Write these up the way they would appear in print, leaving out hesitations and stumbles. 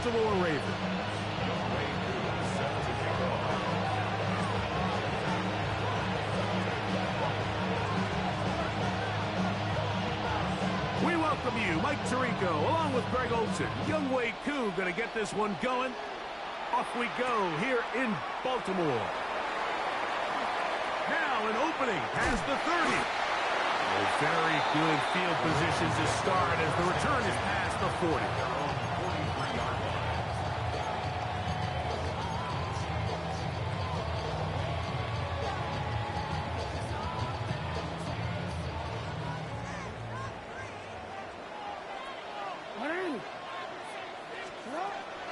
Baltimore Ravens. We welcome you, Mike Tirico, along with Greg Olson. Young Wei Koo going to get this one going. Off we go here in Baltimore. Now an opening has the 30. A very good field position to start as the return is past the 40.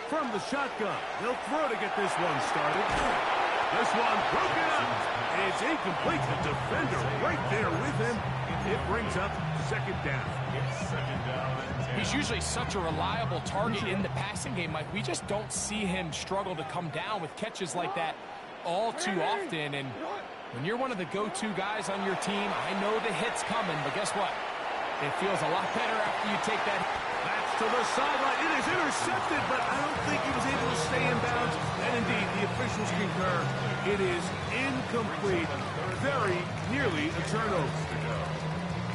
From the shotgun, he'll throw to get this one started. This one broken up. It's incomplete. The defender right there with him. It brings up second down. He's usually such a reliable target in the passing game, Mike. We just don't see him struggle to come down with catches like that all too often. And when you're one of the go-to guys on your team, I know the hit's coming, but guess what? It feels a lot better after you take that. That's to the sideline. It is intercepted, but I don't think he was able to stay in bounds. And indeed, the officials concur. It is incomplete. Very nearly a turnover.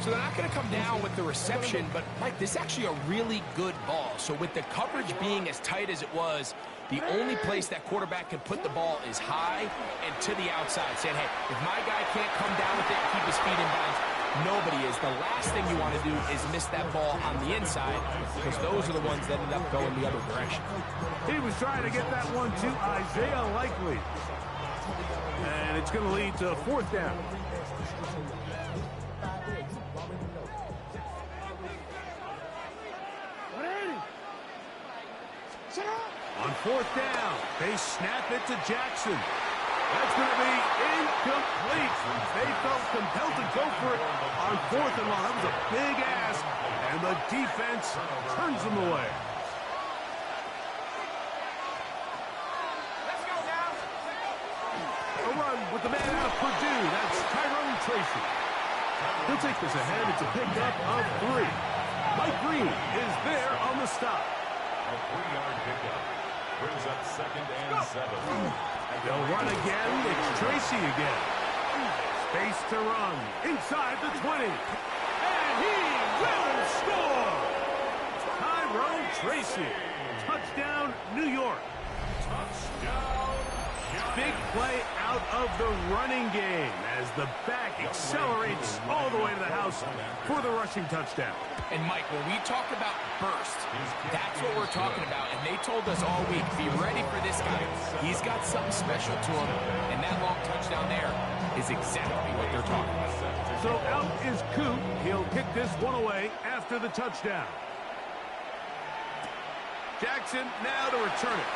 So they're not going to come down with the reception, but, Mike, this is actually a really good ball. So with the coverage being as tight as it was, the only place that quarterback can put the ball is high and to the outside, saying, hey, if my guy can't come down with it and keep his feet in bounds, nobody is. The last thing you want to do is miss that ball on the inside, because those are the ones that end up going the other direction. He was trying to get that one to Isaiah Likely. And it's going to lead to fourth down. On fourth down, they snap it to Jackson. That's going to be incomplete. They felt compelled to go for it on fourth and long. That was a big ask, and the defense turns them away. Let's go now. A run with the man out of Purdue. That's Tyrone Tracy. He'll take this ahead. It's a pickup of 3. Mike Green is there on the stop. A 3-yard pickup brings up second and 7. They'll run again. It's Tracy again. Space to run. Inside the 20. And he will score! Tyrone Tracy. Touchdown, New York. Touchdown. Big play out of the running game as the back accelerates all the way to the house for the rushing touchdown. And, Mike, when we talk about burst, that's what we're talking about. And they told us all week, be ready for this guy. He's got something special to him. And that long touchdown there is exactly what they're talking about. So out is Coop. He'll kick this one away after the touchdown. Jackson now to return it.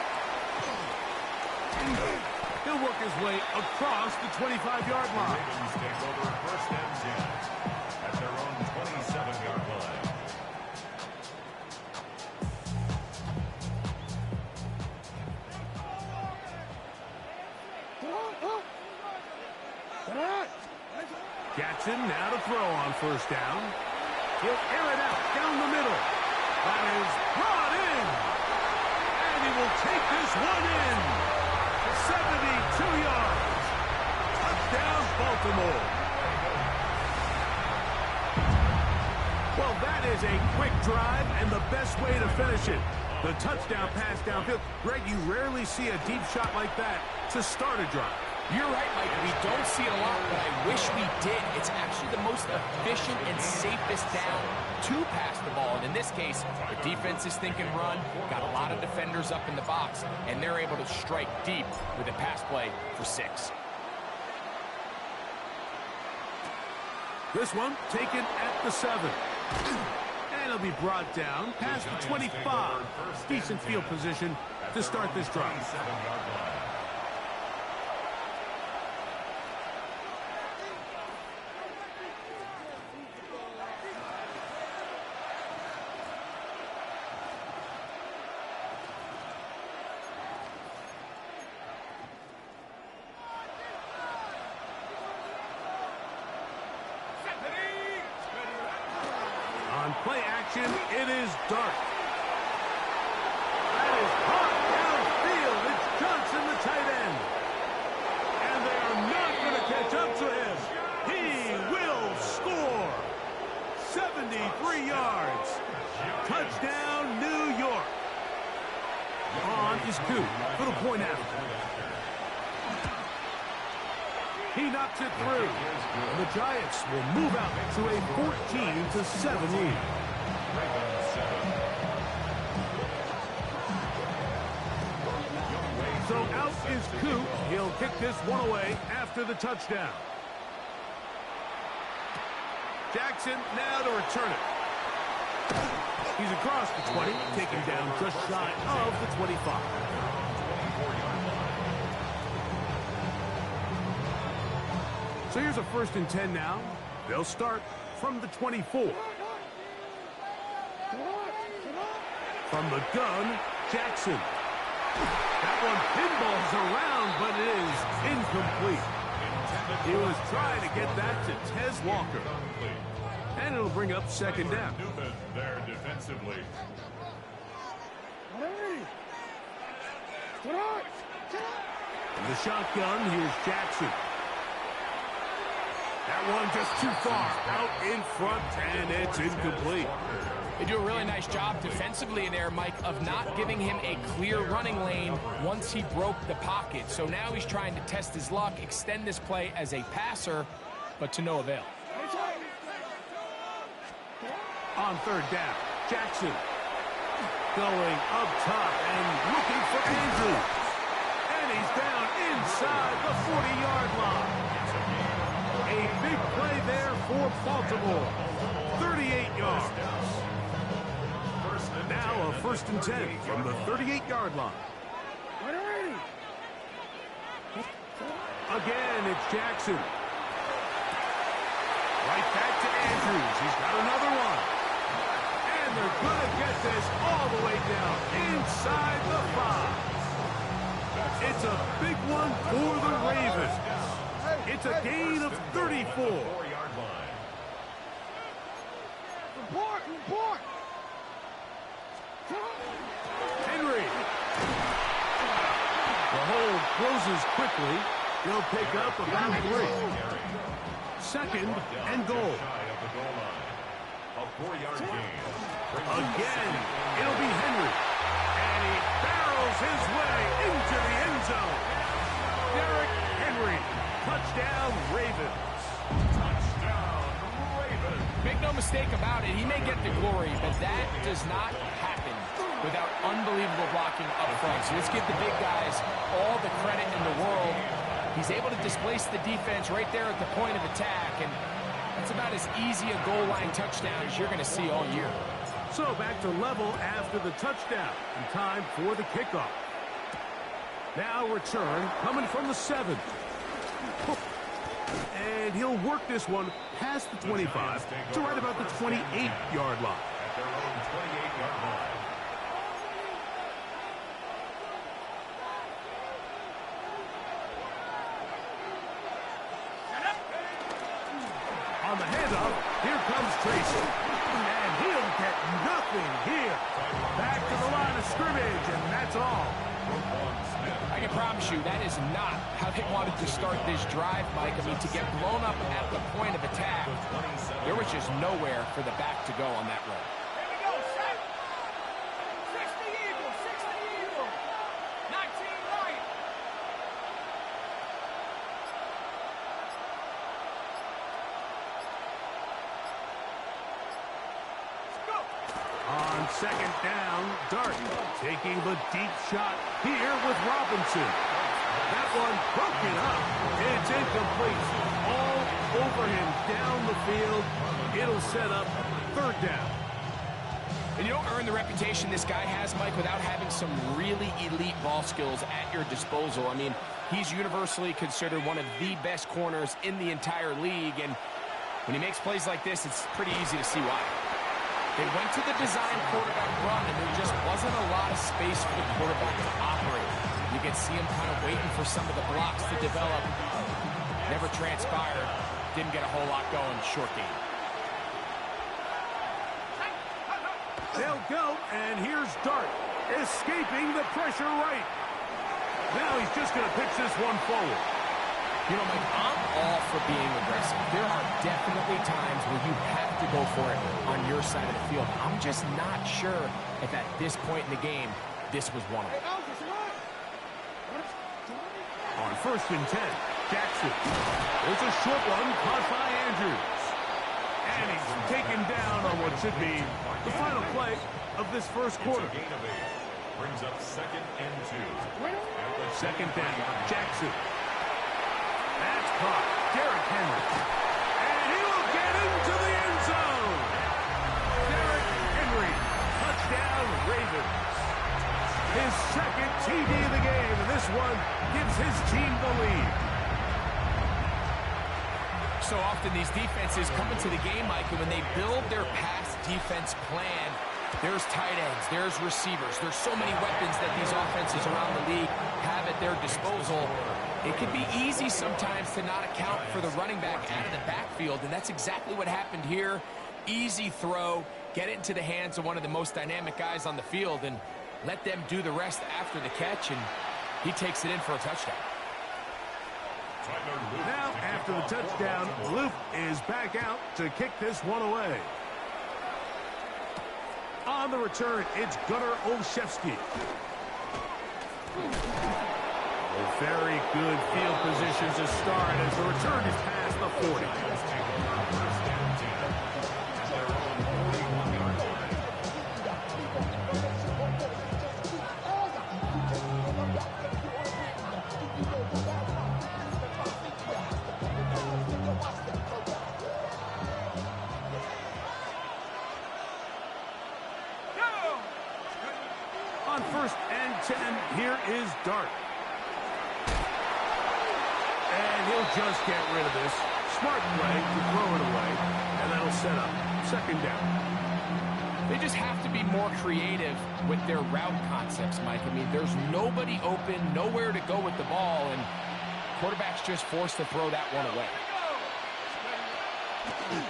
He'll work his way across the 25-yard line. Ravens take over first and 10 at their own 27-yard line. Jackson now to throw on first down. He'll air it out down the middle. That is brought in. And he will take this one in. 72 yards. Touchdown, Baltimore. Well, that is a quick drive and the best way to finish it. The touchdown pass downfield. Greg, you rarely see a deep shot like that to start a drive. You're right, Mike. We don't see it a lot, but I wish we did. It's actually the most efficient and safest down to pass the ball. And in this case, the defense is thinking run, got a lot of defenders up in the box, and they're able to strike deep with a pass play for 6. This one taken at the 7. And it'll be brought down past the 25. Decent field position to start this drive. On play action, it is Dart. That is is Coop for the point after. He knocks it through. And the Giants will move out to a 14-7 lead. So out is Coop. He'll kick this one away after the touchdown. Jackson now to return it. He's across the 20, taken down just shy of the 25. So here's a 1st and 10 now. They'll start from the 24. From the gun, Jackson. That one pinballs around, but it is incomplete. He was trying to get that to Tez Walker. And it'll bring up 2nd down. There defensively. In the shotgun, here's Jackson. That one just too far out in front, and it's incomplete. They do a really nice job defensively in there, Mike, of not giving him a clear running lane once he broke the pocket. So now he's trying to test his luck, extend this play as a passer, but to no avail. On 3rd down, Jackson going up top and looking for Andrews. And he's down inside the 40-yard line. A big play there for Baltimore. 38 yards. Now a 1st and 10 from the 38-yard line. Again, it's Jackson. Right back to Andrews. He's got another one. And they're going to get this all the way down inside the 5. It's a big one for the Ravens. It's a gain of 34. Henry. The hold closes quickly. He'll pick up about 3. 2nd and goal. Again, it'll be Henry. And he barrels his way into the end zone. Derrick Henry. Touchdown, Ravens. Touchdown, Ravens. Make no mistake about it, he may get the glory, but that does not happen without unbelievable blocking up front. So let's give the big guys all the credit in the world. He's able to displace the defense right there at the point of attack, and that's about as easy a goal line touchdown as you're going to see all year. So back to level after the touchdown, and time for the kickoff. Now return coming from the 7. And he'll work this one past the 25 to right about the 28-yard line. At their own 28-yard line. On the handoff, here comes Tracy. And he'll get nothing here. Back to the line of scrimmage, and that's all. I can promise you that is not how they wanted to start this drive, Mike. I mean, to get blown up at the point of attack, there was just nowhere for the back to go on that run. Here we go, set. 60 Eagle, 60 Eagle. 19 right. Let's go. On 2nd down, Dart taking the deep shot here with Robinson. That one broken up. It's incomplete. All over him down the field. It'll set up 3rd down. And you don't earn the reputation this guy has, Mike, without having some really elite ball skills at your disposal. I mean, he's universally considered one of the best corners in the entire league. And when he makes plays like this, it's pretty easy to see why. They went to the design quarterback run, and there just wasn't a lot of space for the quarterback to operate. You can see him kind of waiting for some of the blocks to develop. Never transpired. Didn't get a whole lot going. Short game. They'll go, and here's Dart, escaping the pressure right. Now he's just going to pitch this one forward. You know, Mike, I'm all for being aggressive. There are definitely times where you have to go for it on your side of the field. I'm just not sure if at this point in the game, this was one of them. first and 10. Jackson. There's a short one caught by Andrews. And he's taken down on what should be the final play of this first quarter. Brings up 2nd and 2. Second down, Jackson. That's caught. Derrick Henry. And he will get into the end zone. Derrick Henry. Touchdown, Ravens. His second TD of the game, and this one gives his team the lead. So often these defenses come into the game, Mike, and when they build their pass defense plan, there's tight ends, there's receivers, there's so many weapons that these offenses around the league have at their disposal. It can be easy sometimes to not account for the running back out of the backfield, and that's exactly what happened here. Easy throw, get it into the hands of one of the most dynamic guys on the field, and let them do the rest after the catch, and he takes it in for a touchdown. Now, after the touchdown, Luke is back out to kick this one away. On the return, it's Gunnar Olszewski. A very good field position to start as the return is past the 40. On 1st and 10, here is Dart. And he'll just get rid of this. Smart play to throw it away, and that'll set up 2nd down. They just have to be more creative with their route concepts, Mike. I mean, there's nobody open, nowhere to go with the ball, and quarterback's just forced to throw that one away.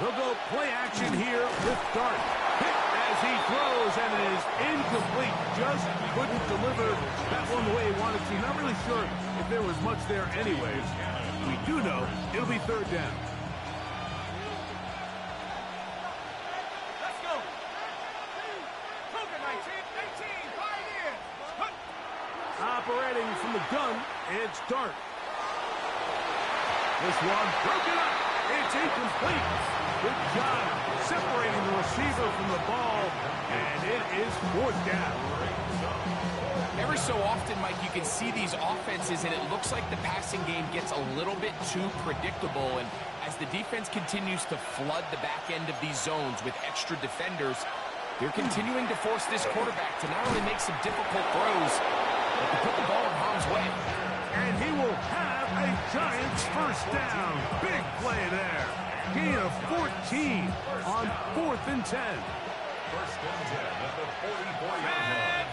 They'll go play action here with Dart. Hit as he throws, and it is incomplete. Just couldn't deliver that one the way he wanted to. Not really sure if there was much there anyways. We do know it'll be 3rd down. Let's go. Cougar 18, Pioneers. Operating from the gun, it's Dart. This one broken up. It's incomplete. Good job separating the receiver from the ball, and it is 4th down. Every so often, Mike, you can see these offenses, and it looks like the passing game gets a little bit too predictable. And as the defense continues to flood the back end of these zones with extra defenders, they're continuing to force this quarterback to not only make some difficult throws, but to put the ball in harm's way. And he will have a Giants 1st down. Big play there. Gain of 14 on 4th and 10. 1st and 10 at the 44-yard line.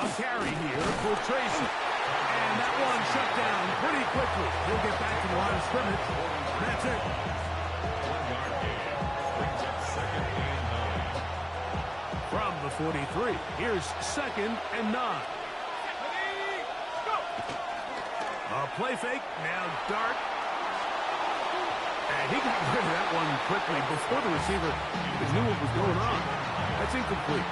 A carry here for Tracy. And that one shut down pretty quickly. He'll get back to the line of scrimmage. That's it. 1-yard gain. Brings up 2nd and 9. From the 43, here's 2nd and 9. A play fake. Now Dart. And he got rid of that one quickly before the receiver knew what was going on. That's incomplete.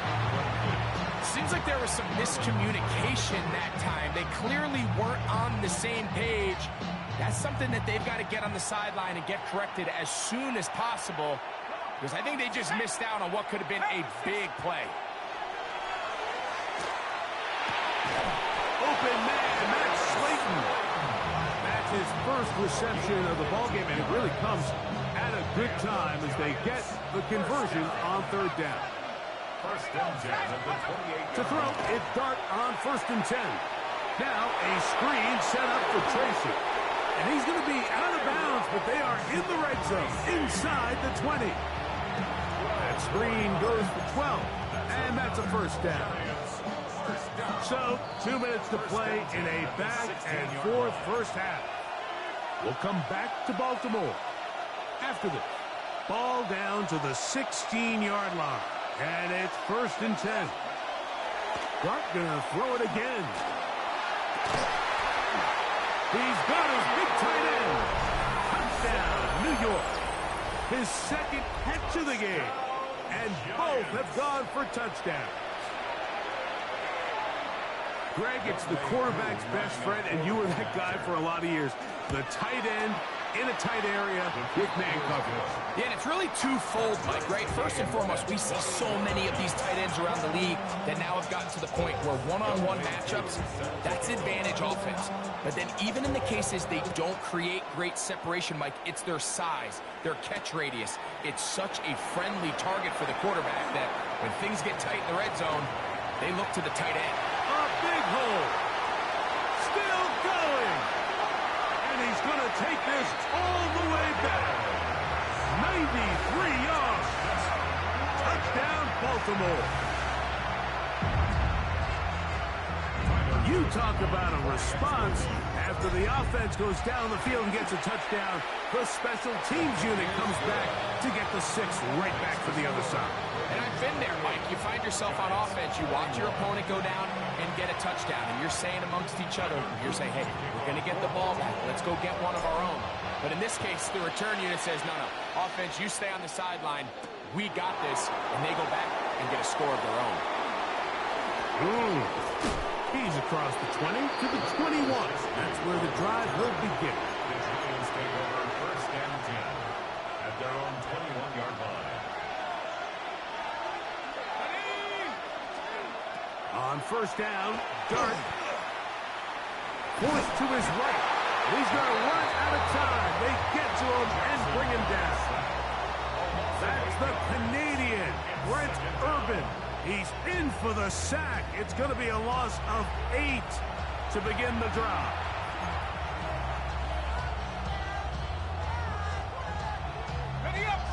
Seems like there was some miscommunication that time. They clearly weren't on the same page. That's something that they've got to get on the sideline and get corrected as soon as possible, because I think they just missed out on what could have been a big play. Open man, Matt Slayton. That's his first reception of the ballgame, and it really comes at a good time as they get the conversion on 3rd down. 1st and 10 at the 28. To throw, it's Dart on 1st and 10. Now a screen set up for Tracy. And he's going to be out of bounds, but they are in the red zone, inside the 20. That screen goes for 12, and that's a 1st down. So, 2 minutes to play in a back-and-forth first half. We'll come back to Baltimore. After this, ball down to the 16-yard line. And it's 1st and 10. Dart gonna throw it again. He's got his big tight end. Touchdown, New York. His 2nd catch of the game. And both have gone for touchdowns. Greg, it's the quarterback's best friend, and you were that guy for a lot of years. The tight end in a tight area with man coverage. Yeah, and it's really twofold, Mike, right? First and foremost, we see so many of these tight ends around the league that now have gotten to the point where one-on-one matchups, that's advantage offense. But then even in the cases they don't create great separation, Mike, it's their size, their catch radius. It's such a friendly target for the quarterback that when things get tight in the red zone, they look to the tight end. A big hole. Still going. And he's going to take this all the way back. 93 yards. Touchdown, Baltimore. You talk about a response. After the offense goes down the field and gets a touchdown, the special teams unit comes back to get the 6 right back to the other side. And I've been there, Mike. You find yourself on offense, you watch your opponent go down and get a touchdown, and you're saying amongst each other, you're saying, hey, we're going to get the ball back. Let's go get one of our own. But in this case, the return unit says, no, offense, you stay on the sideline. We got this. And they go back and get a score of their own. He's across the 20 to the 21. That's where the drive will begin. The Giants take over first and 10 at their own 21-yard line. On first down, Dart. Forced to his right. He's going to run out of time. They get to him and bring him down. That's the Canadian, Brent Urban. He's in for the sack. It's going to be a loss of 8 to begin the drive.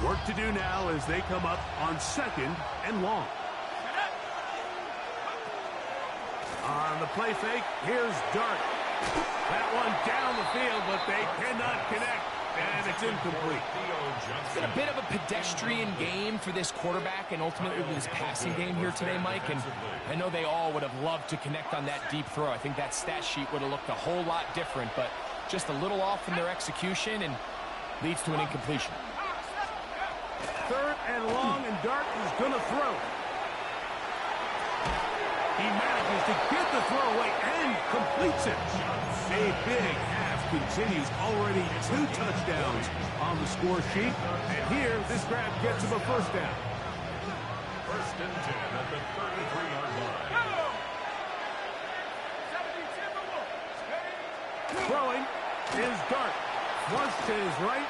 Work to do now as they come up on 2nd and long. On the play fake, here's Dart. That one down the field, but they cannot connect, and it's incomplete. It's been a bit of a pedestrian game for this quarterback and ultimately this passing game here today, Mike. And I know they all would have loved to connect on that deep throw. I think that stat sheet would have looked a whole lot different, but just a little off in their execution and leads to an incompletion. 3rd and long, and Dart is going to throw. He manages to get the throw away and completes it. A big half continues. Already 2 touchdowns on the score sheet. And here, this grab gets him a first down. First and 10 at the 33-yard line. Throwing is Dart. Flush to his right.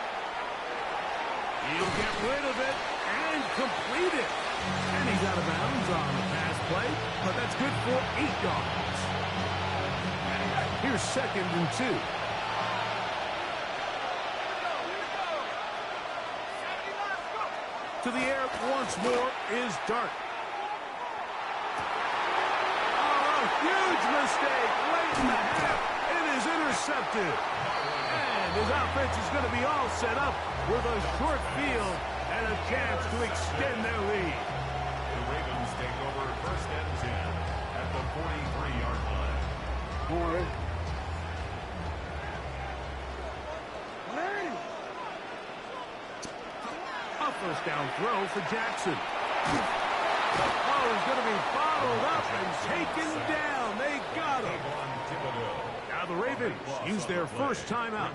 He'll get rid of it and complete it. And he's out of bounds on the pass play, but that's good for 8 yards. Here's 2nd and 2. To the air once more is Dart. Oh, a huge mistake late in the half. It is intercepted. And his offense is going to be all set up with a short field and a chance to extend their lead. The Ravens take over first and 10 at the 43-yard line. A first down throw for Jackson. Oh, he's going to be bottled up and taken down. They got him. Now the Ravens use their first timeout,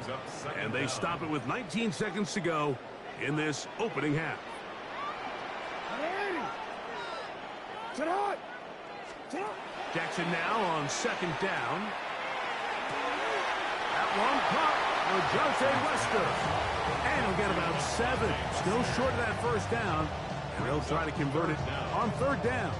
and they stop it with 19 seconds to go in this opening half. Jackson now on 2nd down. That one caught for Jose Wester. And he'll get about 7. Still short of that first down. And they'll try to convert it on 3rd down.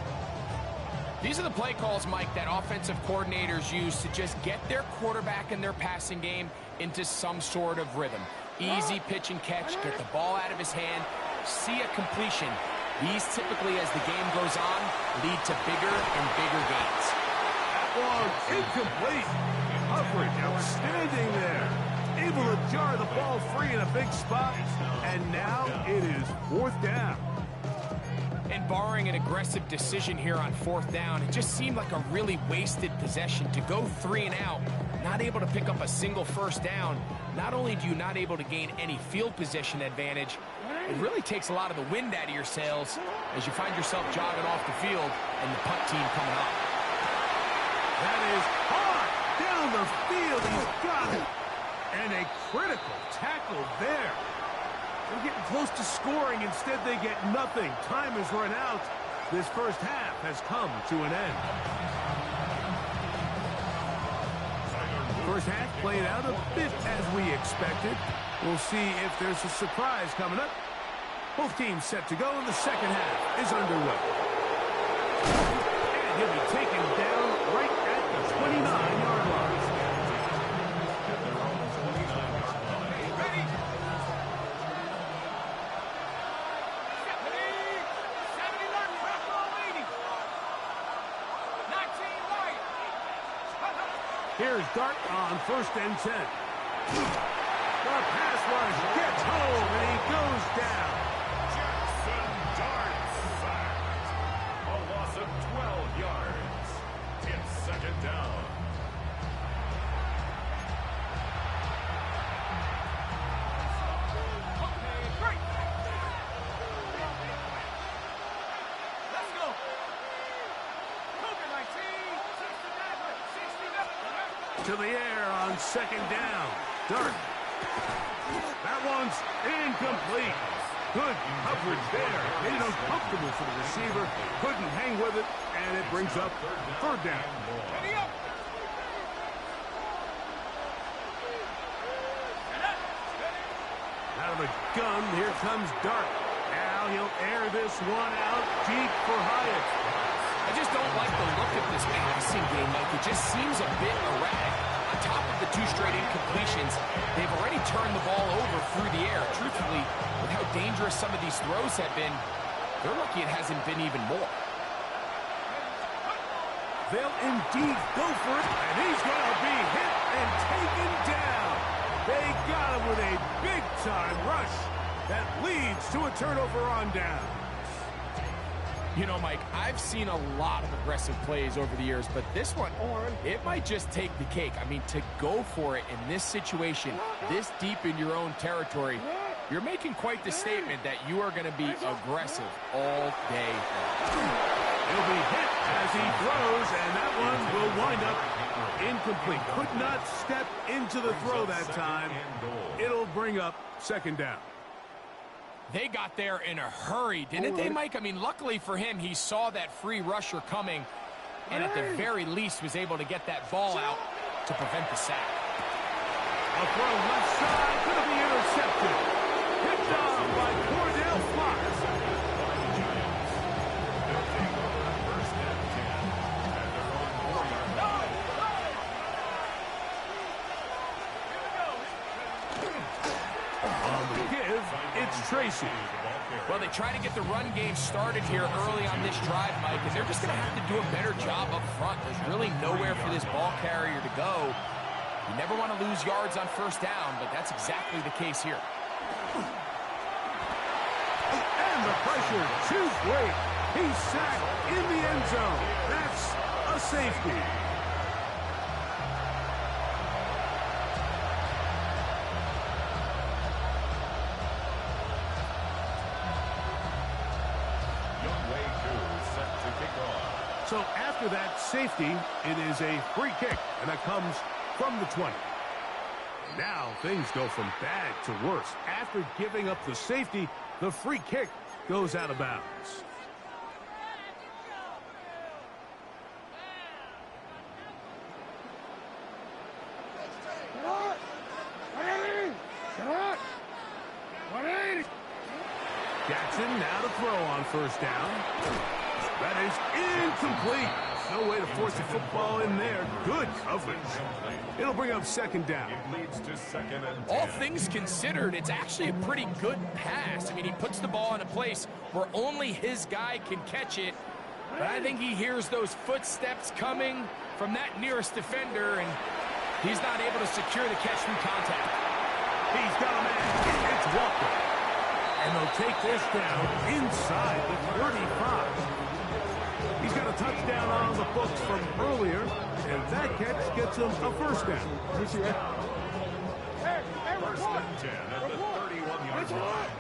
These are the play calls, Mike, that offensive coordinators use to just get their quarterback and their passing game into some sort of rhythm. Easy pitch and catch, get the ball out of his hand, see a completion. These typically, as the game goes on, lead to bigger and bigger gains. That one incomplete. Coverage outstanding there. Able to jar the ball free in a big spot. And now it is 4th down. And barring an aggressive decision here on 4th down, it just seemed like a really wasted possession to go 3 and out, not able to pick up a single first down. Not only do you not able to gain any field position advantage, it really takes a lot of the wind out of your sails as you find yourself jogging off the field and the punt team coming up. That is hard down the field. He's got it. And a critical tackle there. They're getting close to scoring. Instead, they get nothing. Time has run out. This first half has come to an end. First half played out a bit as we expected. We'll see if there's a surprise coming up. Both teams set to go, and the second half is underway. And he'll be taken down right at the 29-yard line. Ready? 70 left, crack ball 80. 19 right. Here's Dart on 1st and 10. The pass rush gets home, and he goes down. Jackson Dart sacked. A loss of 12 yards. It's second down. Okay, break. Let's go. Cougar 19, 69, 69. To the air on 2nd down. Dart. That one's incomplete. Good coverage there. Made it uncomfortable for the receiver. Couldn't hang with it, and it brings up 3rd down. Ready up. Out of the gun, here comes Dart. Now he'll air this one out deep for Hyatt. I just don't like the look of this passing game, Mike. It just seems a bit erratic. On top of the 2 straight incompletions, they've already turned the ball over through the air. Truthfully, with how dangerous some of these throws have been, they're lucky it hasn't been even more. They'll indeed go for it, and he's going to be hit and taken down. They got him with a big-time rush that leads to a turnover on down. You know, Mike, I've seen a lot of aggressive plays over the years, but this one, it might just take the cake. I mean, to go for it in this situation, this deep in your own territory, you're making quite the statement that you are going to be aggressive all day long. He'll be hit as he throws, and that one will wind up incomplete. Could not step into the throw that time. It'll bring up 2nd down. They got there in a hurry, didn't they, Mike? I mean, luckily for him, he saw that free rusher coming, and at the very least was able to get that ball out to prevent the sack. A throw left side, going to be intercepted. Picked off by Cordell Fox. On the give, it's Tracy. Well, they try to get the run game started here early on this drive, Mike, and they're just going to have to do a better job up front. There's really nowhere for this ball carrier to go. You never want to lose yards on 1st down, but that's exactly the case here. And the pressure, too great. He's sacked in the end zone. That's a safety. So after that safety, it is a free kick, and that comes from the 20. Now things go from bad to worse. After giving up the safety, the free kick goes out of bounds. Jackson now to throw on 1st down. That is incomplete. No way to force the football in there. Good coverage. It'll bring up 2nd down. It leads to 2nd and 10. All things considered, it's actually a pretty good pass. I mean, he puts the ball in a place where only his guy can catch it. But I think he hears those footsteps coming from that nearest defender, and he's not able to secure the catch through contact. He's got a man. It's Walker. And they'll take this down inside the 35. He's got a touchdown on the books from earlier, and that catch gets him a 1st down. First and 10 at the 31-yard line.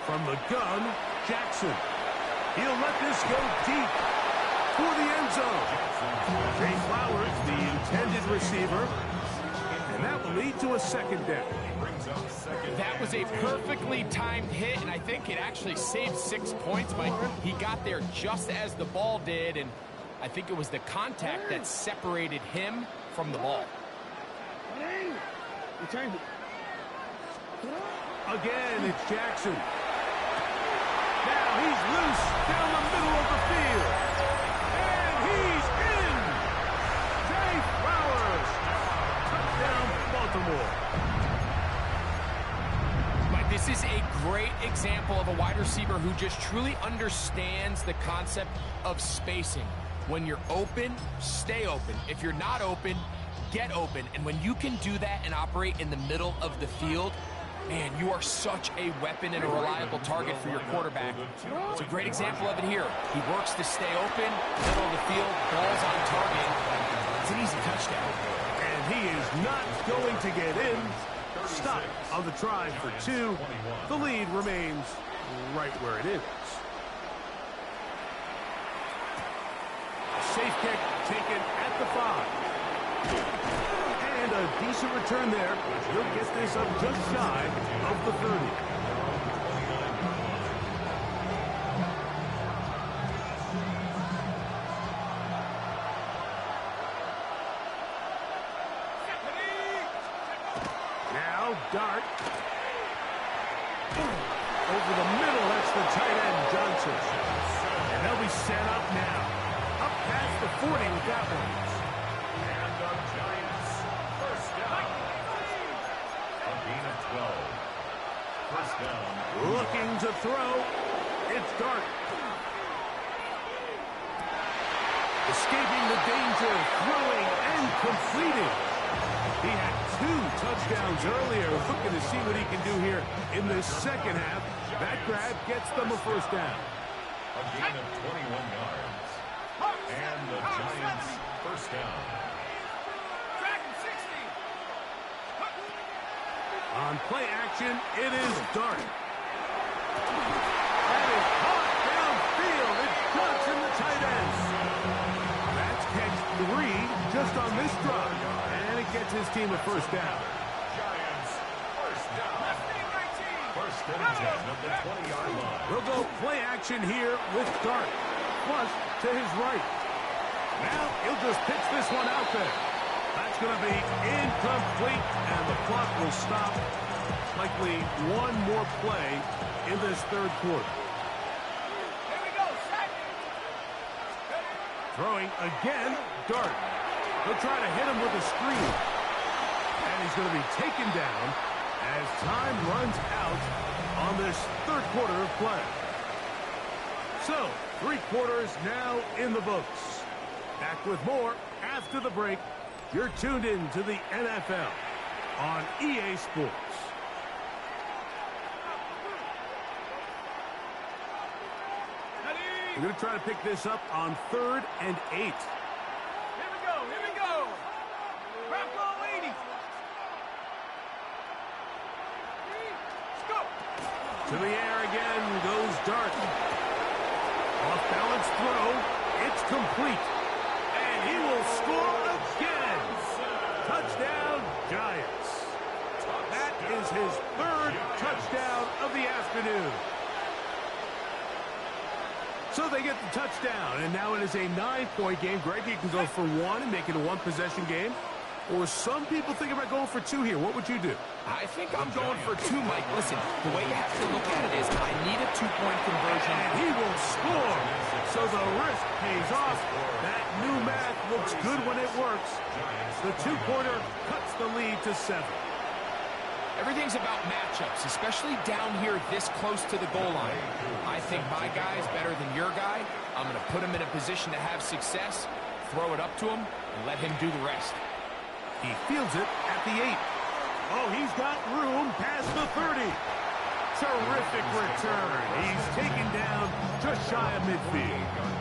From the gun, Jackson. He'll let this go deep for the end zone. Jay Flowers, the intended receiver, and that will lead to a second down. That was a perfectly timed hit, and I think it actually saved 6 points, but he got there just as the ball did, and I think it was the contact that separated him from the ball. Again, it's Jackson. Now he's loose down the middle of the field. And he's in! Jay Flowers! Touchdown, Baltimore. Mike, this is a great example of a wide receiver who just truly understands the concept of spacing. When you're open, stay open. If you're not open, get open. And when you can do that and operate in the middle of the field, man, you are such a weapon and a reliable target for your quarterback. It's a great example of it here. He works to stay open, middle of the field, balls on target. It's an easy touchdown. And he is not going to get in. Stop on the try for 2. The lead remains right where it is. Safe kick taken at the 5. And a decent return there. He'll get this up just shy of the 30. Now Dart. Over the middle, that's the tight end, Johnson. And they'll be set up now. Up past the 40 with that one. And the Giants, first down. A gain of 12. First down. Looking to throw. It's Dart. Escaping the danger, throwing and completing. He had 2 touchdowns earlier. Looking to see what he can do here in the second half. That grab gets them a first down. A gain of 21 yards. And the Giants, first down. On play action, it is Dart. That is caught downfield. It's Johnson, the tight end. That's catch 3 just on this drive. And it gets his team a first down. Giants, first down. First and 10 at the 20-yard line. We'll go play action here with Dart. Plus to his right. Now he'll just pitch this one out there. That's going to be incomplete, and the clock will stop. Likely one more play in this third quarter. Here we go, set. Throwing again, Dart. He'll try to hit him with a screen. And he's going to be taken down as time runs out on this third quarter of play. So, 3 quarters now in the books. Back with more after the break. You're tuned in to the NFL on EA Sports. We're going to try to pick this up on 3rd and 8. Here we go. Bronco 80. Let's go. To the air again goes Dart. Off-balance throw. It's complete. And he will score again. Touchdown, Giants. That is his 3rd touchdown of the afternoon. So they get the touchdown, and now it is a 9-point game. Greg, you can go for 1 and make it a 1-possession game. Or some people think about going for 2 here. What would you do? I think I'm going for 2, Mike. Listen, the way you have to look at it is I need a 2-point conversion. And he will score. So the risk pays off. That new math looks good when it works. The 2-pointer cuts the lead to 7. Everything's about matchups, especially down here this close to the goal line. I think my guy's better than your guy. I'm going to put him in a position to have success, throw it up to him, and let him do the rest. He fields it at the 8. Oh, he's got room past the 30. Terrific return. He's taken down just shy of midfield.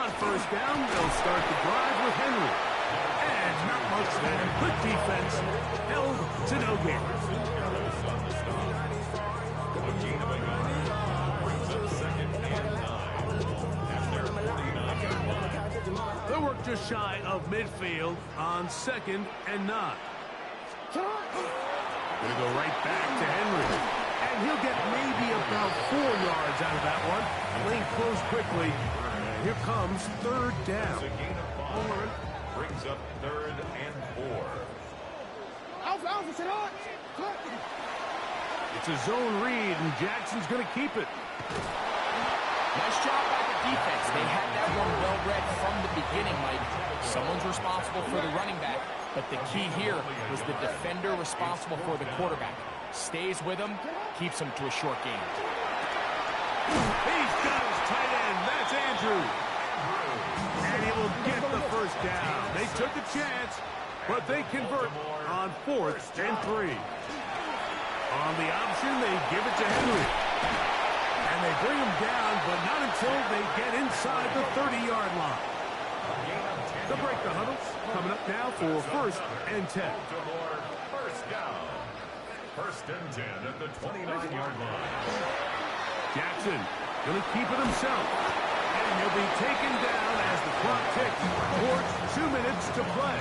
On first down, they'll start the drive with Henry. And not much there. Good defense. Held to no gain. They work just shy of midfield on 2nd and 9. Gonna go right back to Henry. And he'll get maybe about 4 yards out of that one. Lane closed quickly. And here comes 3rd down. A gain of 5 brings up 3rd and 4. It's a zone read, and Jackson's going to keep it. Nice job by the defense. They had that one well read from the beginning, Mike. Someone's responsible for the running back, but the key here was the defender responsible for the quarterback. Stays with him, keeps him to a short gain. He's got his tight end. That's Andrew. And he will get the first down. They took a chance, but they convert on 4th and 3. On the option, they give it to Henry. And they bring him down, but not until they get inside the 30-yard line. They'll break the huddles. Coming up now for 1st and 10. First down. 1st and 10 at the 29-yard line. Jackson going to keep it himself. And he'll be taken down as the clock ticks towards 2 minutes to play.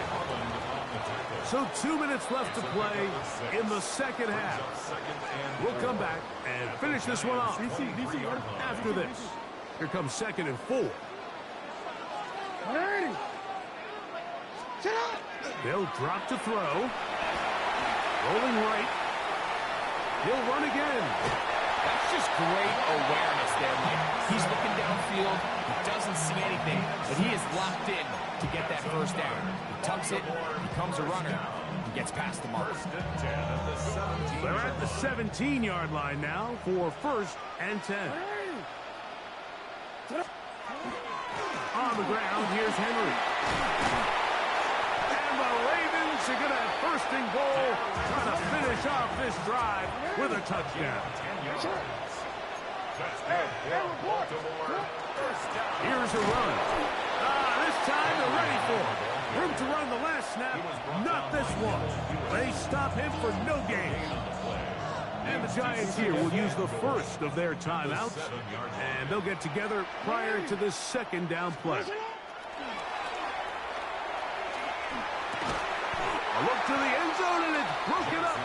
So 2 minutes left to play in the 2nd half. We'll come back and finish this one off after this. Here comes 2nd and 4. They'll drop to throw. Rolling right. He'll run again. That's just great awareness there, Mike. He's looking downfield. He doesn't see anything, but he is locked in to get that first down. He tucks it, becomes a runner, and gets past the mark. They're at the 17-yard line now for 1st and 10. On the ground, here's Henry. And the Ravens are going to have 1st and goal, trying to finish off this drive with a touchdown. Here's a run. This time they're ready for it. Room to run the last snap, not this one. They stop him for no gain. And the Giants here will use the first of their timeouts, and they'll get together prior to this 2nd down play. A look to the end zone, and it's broken up.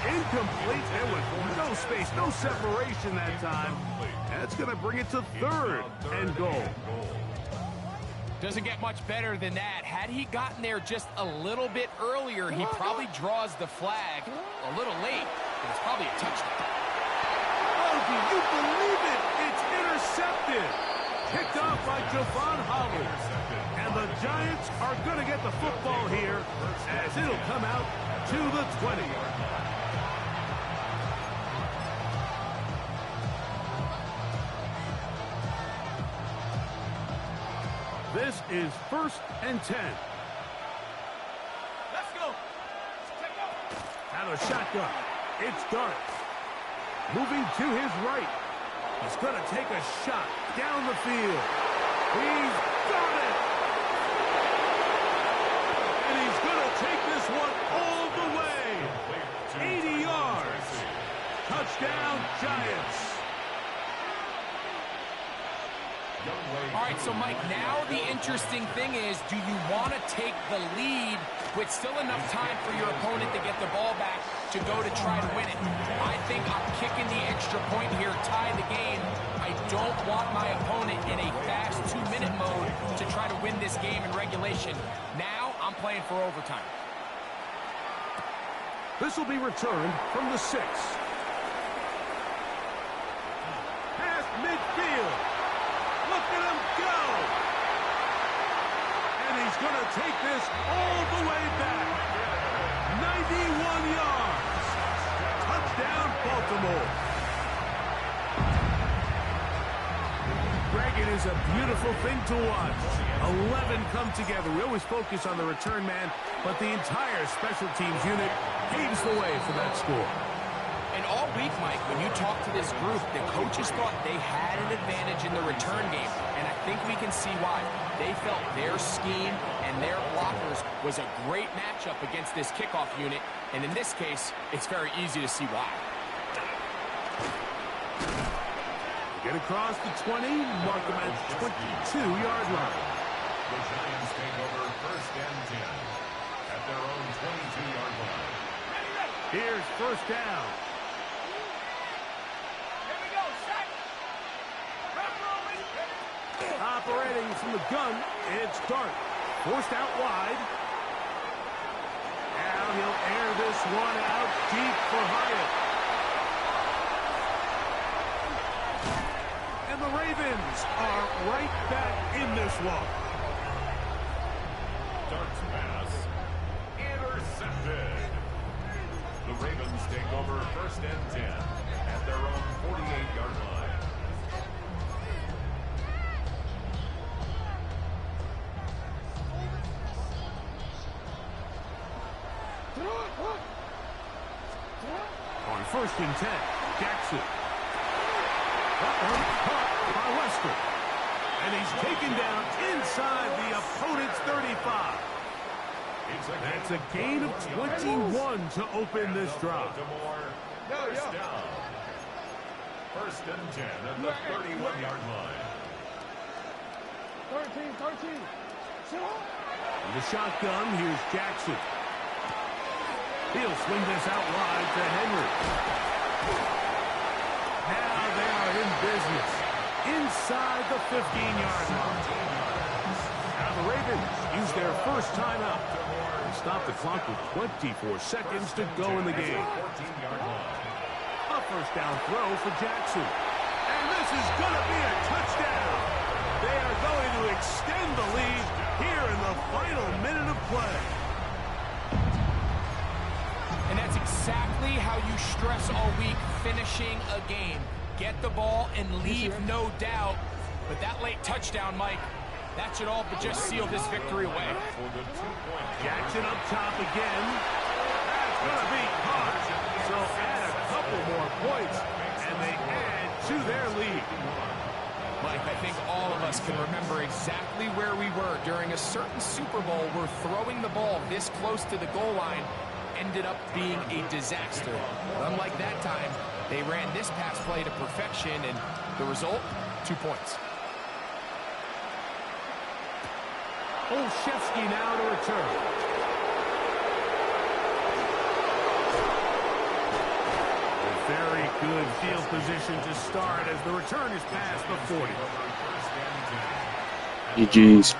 Incomplete. There was no space, no separation that time. And it's going to bring it to 3rd and goal. Doesn't get much better than that. Had he gotten there just a little bit earlier, he probably draws the flag a little late, but it's probably a touchdown. Oh, do you believe it? It's intercepted. Picked off by Javon Holland. And the Giants are going to get the football here as it'll come out to the 20. This is 1st and 10. Let's go. Out of shotgun. It's Dart. Moving to his right. He's going to take a shot down the field. He's got it. And he's going to take this one all the way. 80 yards. Touchdown, Giants. All right, so Mike, now the interesting thing is, do you want to take the lead with still enough time for your opponent to get the ball back to go to try to win it? I think I'm kicking the extra point here, tie the game. I don't want my opponent in a fast 2-minute mode to try to win this game in regulation. Now I'm playing for overtime. This will be returned from the 6. Past midfield. Look at him go! And he's going to take this all the way back. 91 yards. Touchdown, Baltimore. Greg, it is a beautiful thing to watch. 11 come together. We always focus on the return man, but the entire special teams unit paves the way for that score. And all week, Mike, when you talk to this group, the coaches thought they had an advantage in the return game. And I think we can see why. They felt their scheme and their blockers was a great matchup against this kickoff unit. And in this case, it's very easy to see why. Get across the 20, mark them at 22-yard line. The Giants take over first and 10 at their own 22-yard line. Here's first down. Here we go, set. Operating from the gun, it's Dart. Forced out wide. Now he'll air this one out deep for Hyatt. And the Ravens are right back in this one. Dart's pass intercepted. The Ravens take over first and 10 at their own 48-yard line. On first and 10, Jackson. That one caught by Lester. And he's taken down inside the opponent's 35. That's a gain of 21 to open this drive. First down. First and 10 at the 31-yard line. 13. In the shotgun, here's Jackson. He'll swing this out wide to Henry. Now they are in business inside the 15-yard line. Now the Ravens use their first timeout and stop the clock with 24 seconds to go in the game. A first down throw for Jackson. And this is going to be a touchdown. They are going to extend the lead here in the final minute of play. And that's exactly how you stress all week finishing a game. Get the ball and leave no doubt. But that late touchdown, Mike, that should all but just seal this victory away. Jackson up top again. That's going to be caught. So add a couple more points, and they add to their lead. Mike, I think all of us can remember exactly where we were during a certain Super Bowl where throwing the ball this close to the goal line ended up being a disaster. But unlike that time, they ran this pass play to perfection, and the result, 2 points. Olszewski now to return. A very good field position to start as the return is past the 40. GG's.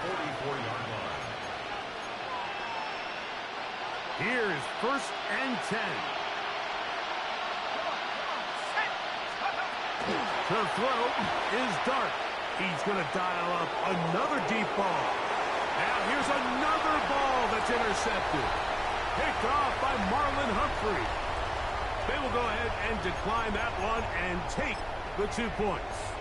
Here's first and 10. To throw is Dart. He's going to dial up another deep ball. Now here's another ball that's intercepted. Picked off by Marlon Humphrey. They will go ahead and decline that one and take the 2 points.